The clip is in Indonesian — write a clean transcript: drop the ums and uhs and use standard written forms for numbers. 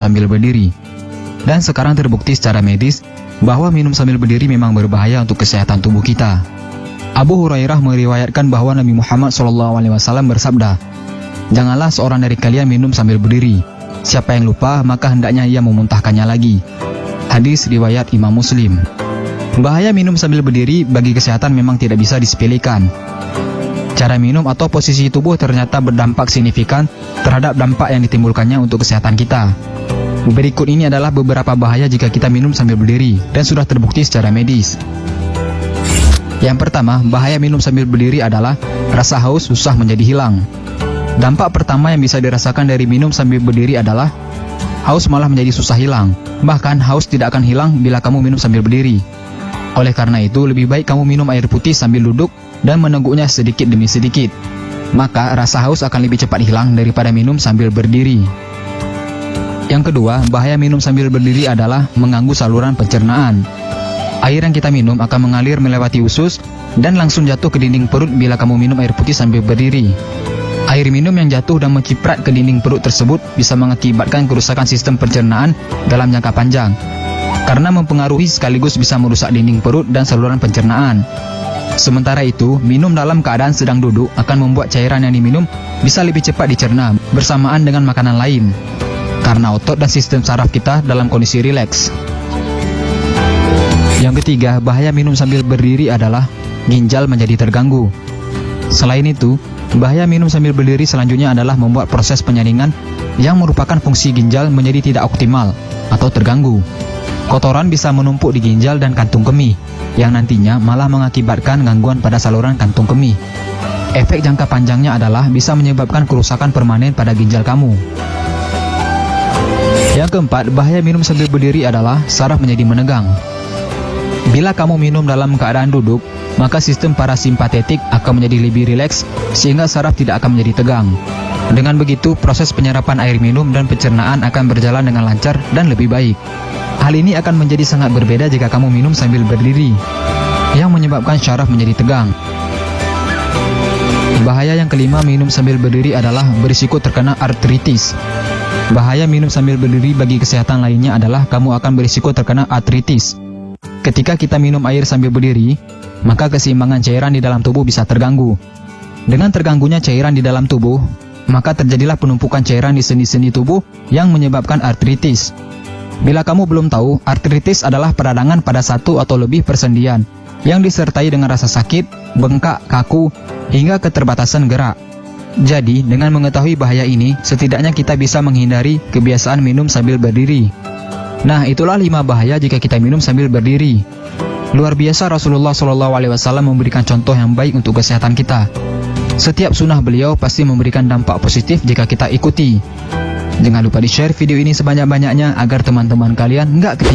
sambil berdiri. Dan sekarang terbukti secara medis bahwa minum sambil berdiri memang berbahaya untuk kesehatan tubuh kita. Abu Hurairah meriwayatkan bahwa Nabi Muhammad SAW bersabda, "Janganlah seorang dari kalian minum sambil berdiri. Siapa yang lupa, maka hendaknya ia memuntahkannya lagi." Hadis riwayat Imam Muslim. Bahaya minum sambil berdiri bagi kesehatan memang tidak bisa disepelekan. Cara minum atau posisi tubuh ternyata berdampak signifikan terhadap dampak yang ditimbulkannya untuk kesehatan kita. Berikut ini adalah beberapa bahaya jika kita minum sambil berdiri dan sudah terbukti secara medis. Yang pertama, bahaya minum sambil berdiri adalah rasa haus susah menjadi hilang. Dampak pertama yang bisa dirasakan dari minum sambil berdiri adalah haus malah menjadi susah hilang. Bahkan haus tidak akan hilang bila kamu minum sambil berdiri. Oleh karena itu, lebih baik kamu minum air putih sambil duduk dan meneguknya sedikit demi sedikit. Maka rasa haus akan lebih cepat hilang daripada minum sambil berdiri. Yang kedua, bahaya minum sambil berdiri adalah mengganggu saluran pencernaan. Air yang kita minum akan mengalir melewati usus dan langsung jatuh ke dinding perut bila kamu minum air putih sambil berdiri. Air minum yang jatuh dan menciprat ke dinding perut tersebut bisa mengakibatkan kerusakan sistem pencernaan dalam jangka panjang, karena mempengaruhi sekaligus bisa merusak dinding perut dan saluran pencernaan. Sementara itu, minum dalam keadaan sedang duduk akan membuat cairan yang diminum bisa lebih cepat dicerna bersamaan dengan makanan lain, karena otot dan sistem saraf kita dalam kondisi rileks. Yang ketiga, bahaya minum sambil berdiri adalah ginjal menjadi terganggu. Selain itu, bahaya minum sambil berdiri selanjutnya adalah membuat proses penyaringan yang merupakan fungsi ginjal menjadi tidak optimal atau terganggu. Kotoran bisa menumpuk di ginjal dan kantung kemih, yang nantinya malah mengakibatkan gangguan pada saluran kantung kemih. Efek jangka panjangnya adalah bisa menyebabkan kerusakan permanen pada ginjal kamu. Yang keempat, bahaya minum sambil berdiri adalah saraf menjadi menegang. Bila kamu minum dalam keadaan duduk, maka sistem parasimpatetik akan menjadi lebih rileks sehingga saraf tidak akan menjadi tegang. Dengan begitu, proses penyerapan air minum dan pencernaan akan berjalan dengan lancar dan lebih baik. Hal ini akan menjadi sangat berbeda jika kamu minum sambil berdiri, yang menyebabkan syaraf menjadi tegang. Bahaya yang kelima minum sambil berdiri adalah berisiko terkena artritis. Bahaya minum sambil berdiri bagi kesehatan lainnya adalah kamu akan berisiko terkena artritis. Ketika kita minum air sambil berdiri, maka keseimbangan cairan di dalam tubuh bisa terganggu. Dengan terganggunya cairan di dalam tubuh, maka terjadilah penumpukan cairan di sendi-sendi tubuh yang menyebabkan artritis. Bila kamu belum tahu, artritis adalah peradangan pada satu atau lebih persendian yang disertai dengan rasa sakit, bengkak, kaku, hingga keterbatasan gerak. Jadi, dengan mengetahui bahaya ini, setidaknya kita bisa menghindari kebiasaan minum sambil berdiri. Nah, itulah 5 bahaya jika kita minum sambil berdiri. Luar biasa, Rasulullah SAW memberikan contoh yang baik untuk kesehatan kita. Setiap sunnah beliau pasti memberikan dampak positif jika kita ikuti. Jangan lupa di-share video ini sebanyak-banyaknya agar teman-teman kalian nggak